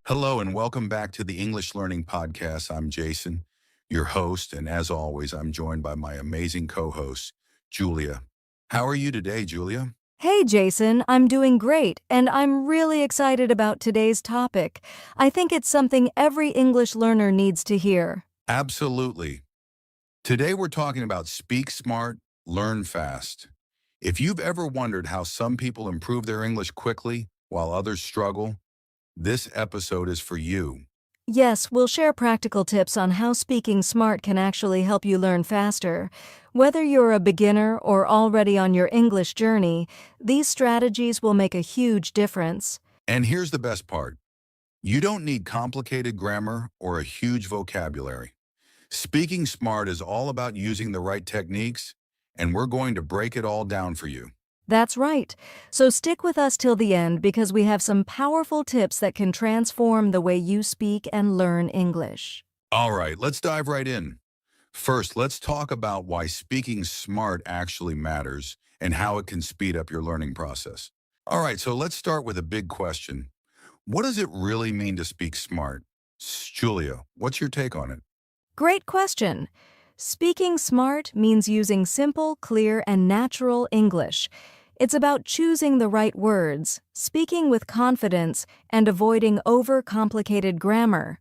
Hello and welcome back to the English Learning Podcast. I'm Jason, your host, and as always, I'm joined by my amazing co-host, Julia. How are you today, Julia? Hey Jason, I'm doing great, and I'm really excited about today's topic. I think it's something every English learner needs to hear. Absolutely. Today we're talking about speak smart, learn fast. If you've ever wondered how some people improve their English quickly while others struggle, this episode is for you. Yes, we'll share practical tips on how speaking smart can actually help you learn faster. Whether you're a beginner or already on your English journey, these strategies will make a huge difference. And here's the best part. You don't need complicated grammar or a huge vocabulary. Speaking smart is all about using the right techniques, and we're going to break it all down for you. That's right. So stick with us till the end because we have some powerful tips that can transform the way you speak and learn English. All right, let's dive right in. First, let's talk about why speaking smart actually matters and how it can speed up your learning process. All right, so let's start with a big question. What does it really mean to speak smart? Julia, what's your take on it? Great question. Speaking smart means using simple, clear, and natural English. It's about choosing the right words, speaking with confidence, and avoiding overcomplicated grammar.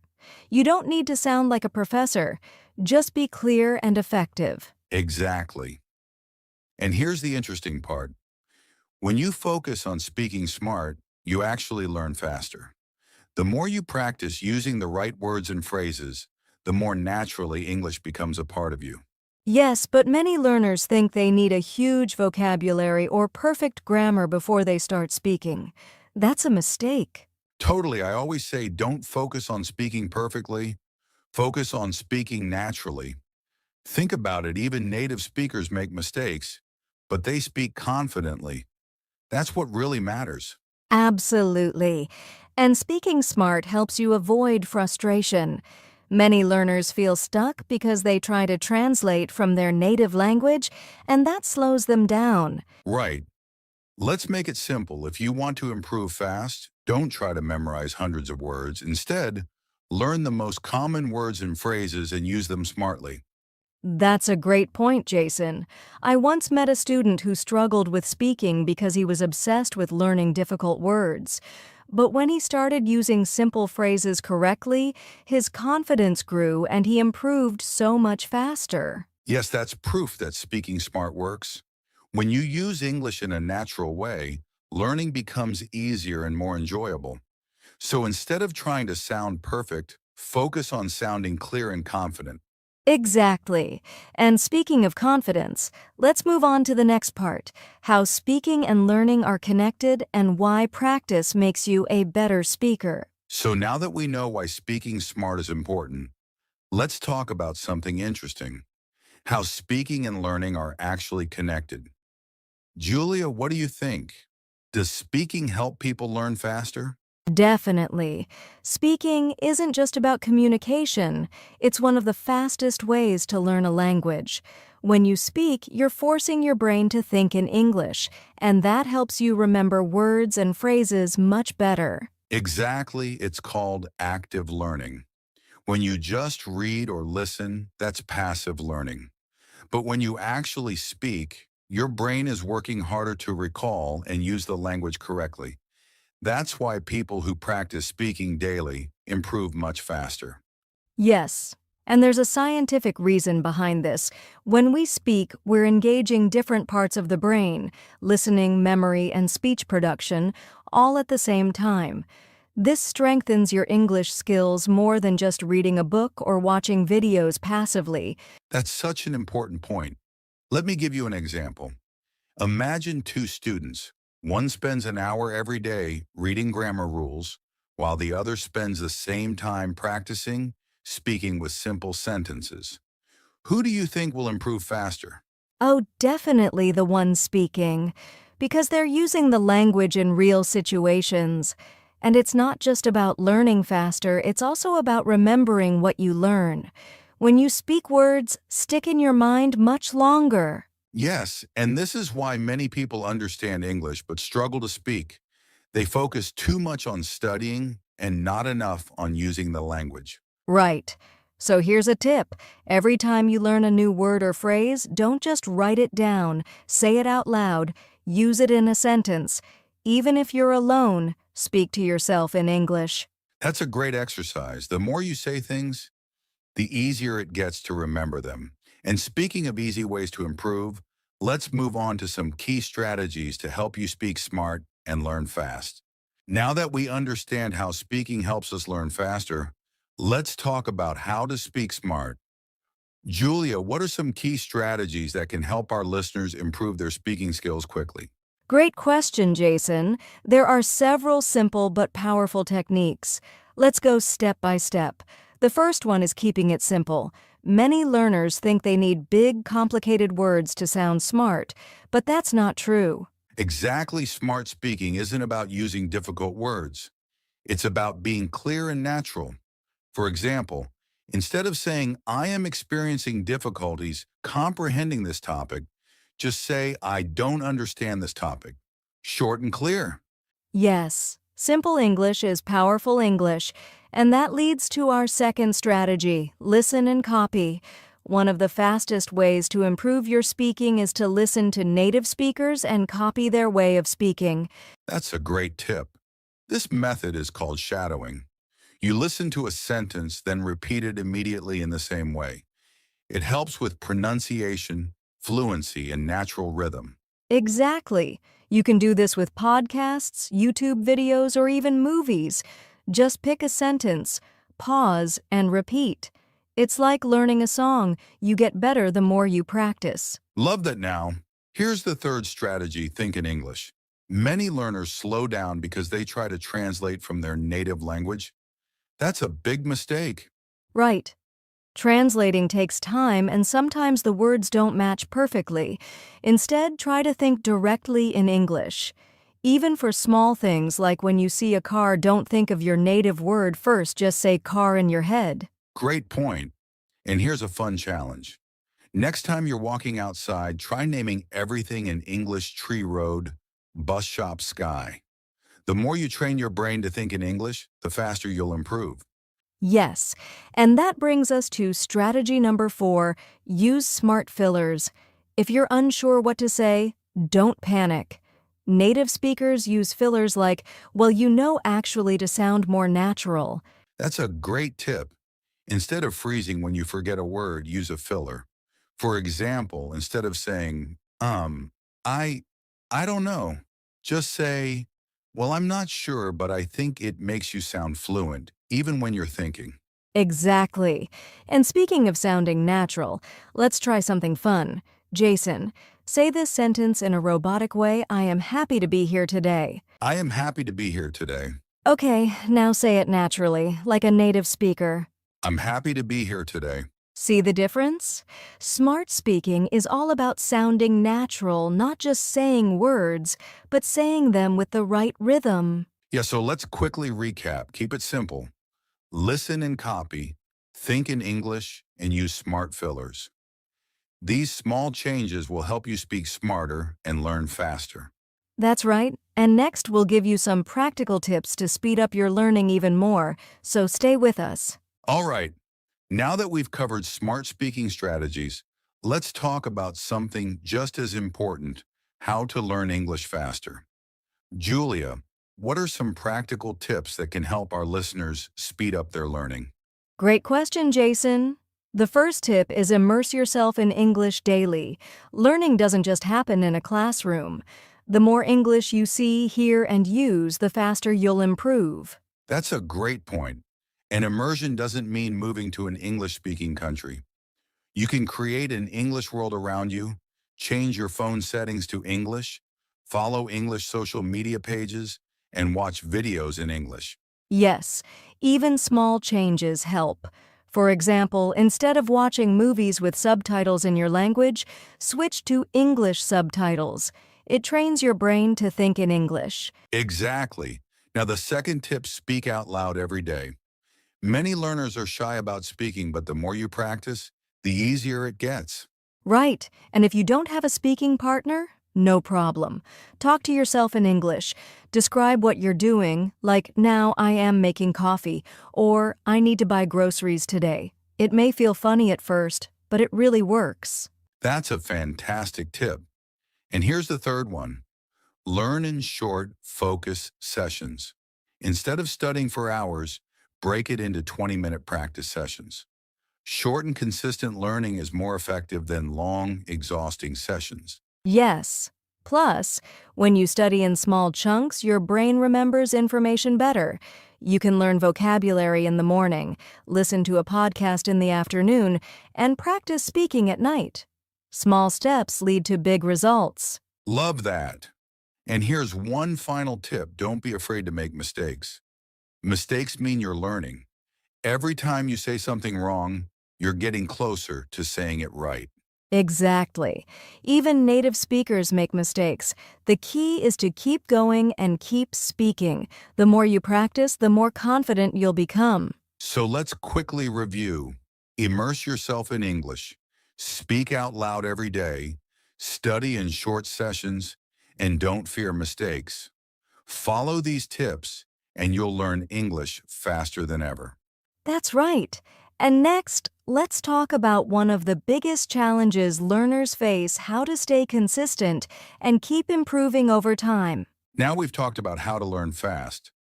You don't need to sound like a professor. Just be clear and effective. Exactly. And here's the interesting part. When you focus on speaking smart, you actually learn faster. The more you practice using the right words and phrases, the more naturally English becomes a part of you. Yes, but many learners think they need a huge vocabulary or perfect grammar before they start speaking. That's a mistake. Totally, I always say don't focus on speaking perfectly, focus on speaking naturally. Think about it, even native speakers make mistakes, but they speak confidently. That's what really matters. Absolutely. And speaking smart helps you avoid frustration. Many learners feel stuck because they try to translate from their native language, and that slows them down. Right. Let's make it simple. If you want to improve fast, don't try to memorize hundreds of words. Instead, learn the most common words and phrases and use them smartly. That's a great point, Jason. I once met a student who struggled with speaking because he was obsessed with learning difficult words. But when he started using simple phrases correctly, his confidence grew and he improved so much faster. Yes, that's proof that speaking smart works. When you use English in a natural way, learning becomes easier and more enjoyable. So instead of trying to sound perfect, focus on sounding clear and confident. Exactly. And speaking of confidence, let's move on to the next part, how speaking and learning are connected and why practice makes you a better speaker. So now that we know why speaking smart is important, let's talk about something interesting, how speaking and learning are actually connected. Julia, what do you think? Does speaking help people learn faster? Definitely. Speaking isn't just about communication, it's one of the fastest ways to learn a language. When you speak, you're forcing your brain to think in English, and that helps you remember words and phrases much better. Exactly, it's called active learning. When you just read or listen, that's passive learning. But when you actually speak, your brain is working harder to recall and use the language correctly. That's why people who practice speaking daily improve much faster. Yes, and there's a scientific reason behind this. When we speak, we're engaging different parts of the brain, listening, memory, and speech production, all at the same time. This strengthens your English skills more than just reading a book or watching videos passively. That's such an important point. Let me give you an example. Imagine two students. One spends an hour every day reading grammar rules, while the other spends the same time practicing speaking with simple sentences. Who do you think will improve faster? Oh, definitely the one speaking, because they're using the language in real situations. And it's not just about learning faster, it's also about remembering what you learn. When you speak, words stick in your mind much longer. Yes, and this is why many people understand English but struggle to speak. They focus too much on studying and not enough on using the language. Right. So here's a tip. Every time you learn a new word or phrase, don't just write it down. Say it out loud. Use it in a sentence. Even if you're alone, speak to yourself in English. That's a great exercise. The more you say things, the easier it gets to remember them. And speaking of easy ways to improve, let's move on to some key strategies to help you speak smart and learn fast. Now that we understand how speaking helps us learn faster, let's talk about how to speak smart. Julia, what are some key strategies that can help our listeners improve their speaking skills quickly? Great question, Jason. There are several simple but powerful techniques. Let's go step by step. The first one is keeping it simple. Many learners think they need big, complicated words to sound smart, but that's not true. Exactly, smart speaking isn't about using difficult words. It's about being clear and natural. For example, instead of saying, I am experiencing difficulties comprehending this topic, just say, I don't understand this topic. Short and clear. Yes, simple English is powerful English, and that leads to our second strategy, listen and copy. One of the fastest ways to improve your speaking is to listen to native speakers and copy their way of speaking. That's a great tip. This method is called shadowing. You listen to a sentence, then repeat it immediately in the same way. It helps with pronunciation, fluency, and natural rhythm. Exactly. You can do this with podcasts, YouTube videos, or even movies. Just pick a sentence, pause, and repeat. It's like learning a song. You get better the more you practice. Love that now. Here's the third strategy, think in English. Many learners slow down because they try to translate from their native language. That's a big mistake. Right. Translating takes time, and sometimes the words don't match perfectly. Instead, try to think directly in English. Even for small things like when you see a car, don't think of your native word first, just say car in your head. Great point. And here's a fun challenge. Next time you're walking outside, try naming everything in English: tree, road, bus, shop, sky. The more you train your brain to think in English, the faster you'll improve. Yes, and that brings us to strategy number 4, use smart fillers. If you're unsure what to say, don't panic. Native speakers use fillers like, well, actually to sound more natural. That's a great tip. Instead of freezing when you forget a word, use a filler. For example, instead of saying, I, I don't know, just say, well, I'm not sure, but I think it makes you sound fluent, even when you're thinking. Exactly. And speaking of sounding natural, let's try something fun. Jason, say this sentence in a robotic way. I am happy to be here today. I am happy to be here today. Okay, now say it naturally, like a native speaker. I'm happy to be here today. See the difference? Smart speaking is all about sounding natural, not just saying words, but saying them with the right rhythm. Yeah, so let's quickly recap. Keep it simple. Listen and copy, think in English, and use smart fillers. These small changes will help you speak smarter and learn faster. That's right. And next, we'll give you some practical tips to speed up your learning even more, so stay with us. All right, now that we've covered smart speaking strategies, let's talk about something just as important: how to learn English faster. Julia, what are some practical tips that can help our listeners speed up their learning? Great question, Jason. The first tip is immerse yourself in English daily. Learning doesn't just happen in a classroom. The more English you see, hear, and use, the faster you'll improve. That's a great point. And immersion doesn't mean moving to an English-speaking country. You can create an English world around you, change your phone settings to English, follow English social media pages, and watch videos in English. Yes, even small changes help. For example, instead of watching movies with subtitles in your language, switch to English subtitles. It trains your brain to think in English. Exactly. Now, the second tip: speak out loud every day. Many learners are shy about speaking, but the more you practice, the easier it gets. Right, and if you don't have a speaking partner, No problem. Talk to yourself in English. Describe what you're doing, like, now I am making coffee, or I need to buy groceries today. It may feel funny at first, but it really works. That's a fantastic tip. And here's the third one. Learn in short, focus sessions. Instead of studying for hours, break it into 20-minute practice sessions. Short and consistent learning is more effective than long, exhausting sessions. Yes. Plus, when you study in small chunks, your brain remembers information better. You can learn vocabulary in the morning, listen to a podcast in the afternoon, and practice speaking at night. Small steps lead to big results. Love that. And here's one final tip. Don't be afraid to make mistakes. Mistakes mean you're learning. Every time you say something wrong, you're getting closer to saying it right. Exactly. Even native speakers make mistakes. The key is to keep going and keep speaking. The more you practice, the more confident you'll become. So let's quickly review. Immerse yourself in English. Speak out loud every day. Study in short sessions. And don't fear mistakes. Follow these tips, and you'll learn English faster than ever. That's right. And next, let's talk about one of the biggest challenges learners face: how to stay consistent and keep improving over time. Now we've talked about how to learn fast.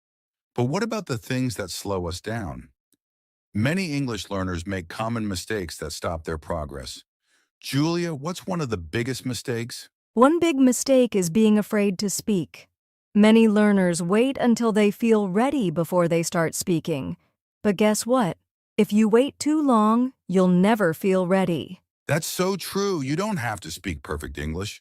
But what about the things that slow us down? Many English learners make common mistakes that stop their progress. Julia, what's one of the biggest mistakes? One big mistake is being afraid to speak. Many learners wait until they feel ready before they start speaking. But guess what? If you wait too long, you'll never feel ready. That's so true. You don't have to speak perfect English.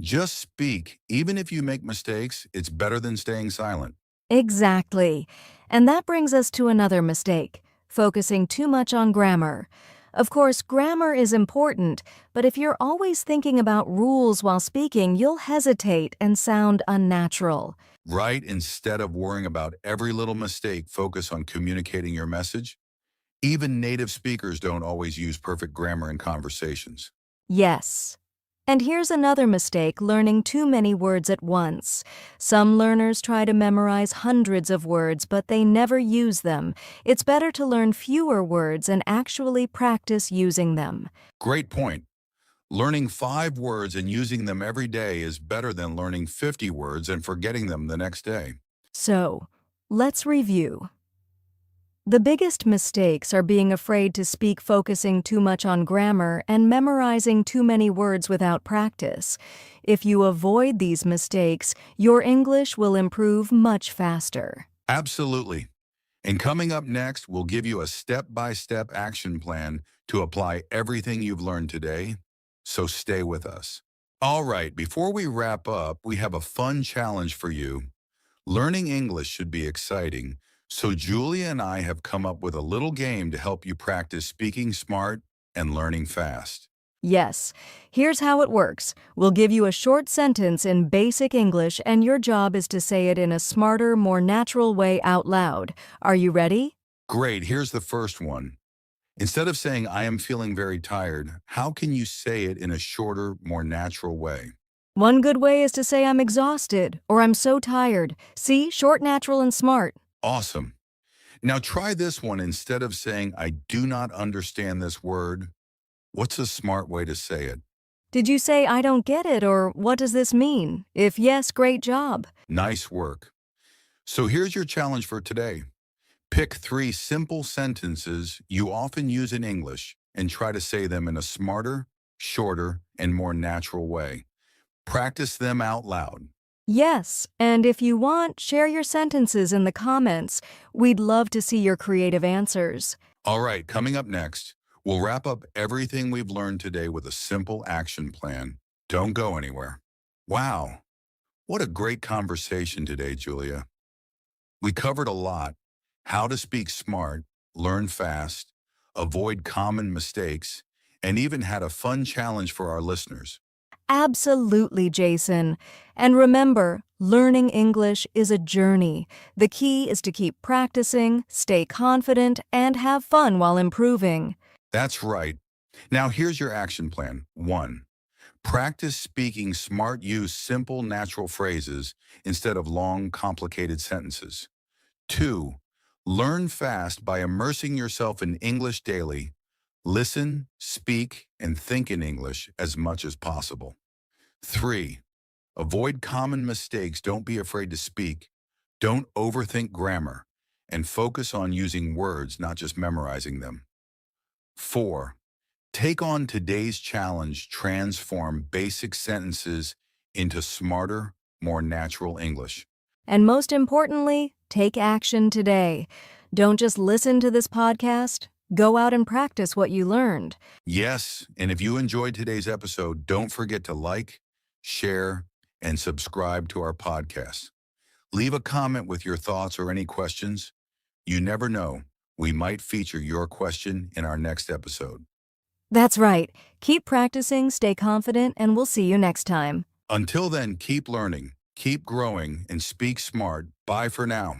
Just speak. Even if you make mistakes, it's better than staying silent. Exactly. And that brings us to another mistake: focusing too much on grammar. Of course, grammar is important, but if you're always thinking about rules while speaking, you'll hesitate and sound unnatural. Right? Instead of worrying about every little mistake, focus on communicating your message. Even native speakers don't always use perfect grammar in conversations. Yes. And here's another mistake: learning too many words at once. Some learners try to memorize hundreds of words, but they never use them. It's better to learn fewer words and actually practice using them. Great point. Learning 5 words and using them every day is better than learning 50 words and forgetting them the next day. So, let's review. The biggest mistakes are being afraid to speak, focusing too much on grammar, and memorizing too many words without practice. If you avoid these mistakes, your English will improve much faster. Absolutely. And coming up next, we'll give you a step-by-step action plan to apply everything you've learned today. So stay with us. All right, before we wrap up, we have a fun challenge for you. Learning English should be exciting, so Julia and I have come up with a little game to help you practice speaking smart and learning fast. Yes, here's how it works. We'll give you a short sentence in basic English, and your job is to say it in a smarter, more natural way out loud. Are you ready? Great, here's the first one. Instead of saying, I am feeling very tired, how can you say it in a shorter, more natural way? One good way is to say I'm exhausted or I'm so tired. See, short, natural, and smart. Awesome. Now try this one. Instead of saying, I do not understand this word, what's a smart way to say it? Did you say I don't get it, or what does this mean? If yes, great job. Nice work. So here's your challenge for today. Pick 3 simple sentences you often use in English and try to say them in a smarter, shorter, and more natural way. Practice them out loud. Yes, and if you want, share your sentences in the comments. We'd love to see your creative answers. All right, coming up next, we'll wrap up everything we've learned today with a simple action plan. Don't go anywhere. Wow, what a great conversation today, Julia. We covered a lot: how to speak smart, learn fast, avoid common mistakes, and even had a fun challenge for our listeners. Absolutely, Jason. And remember, learning English is a journey. The key is to keep practicing, stay confident, and have fun while improving. That's right. Now here's your action plan. 1. Practice speaking smart. Use simple, natural phrases instead of long, complicated sentences. 2. Learn fast by immersing yourself in English daily. Listen, speak, and think in English as much as possible. 3. Avoid common mistakes. Don't be afraid to speak. Don't overthink grammar, and focus on using words, not just memorizing them. 4. Take on today's challenge. Transform basic sentences into smarter, more natural English. And most importantly, take action today. Don't just listen to this podcast. Go out and practice what you learned. Yes, and if you enjoyed today's episode, don't forget to like, share, and subscribe to our podcast. Leave a comment with your thoughts or any questions. You never know, we might feature your question in our next episode. That's right. Keep practicing, stay confident, and we'll see you next time. Until then, keep learning, keep growing, and speak smart. Bye for now.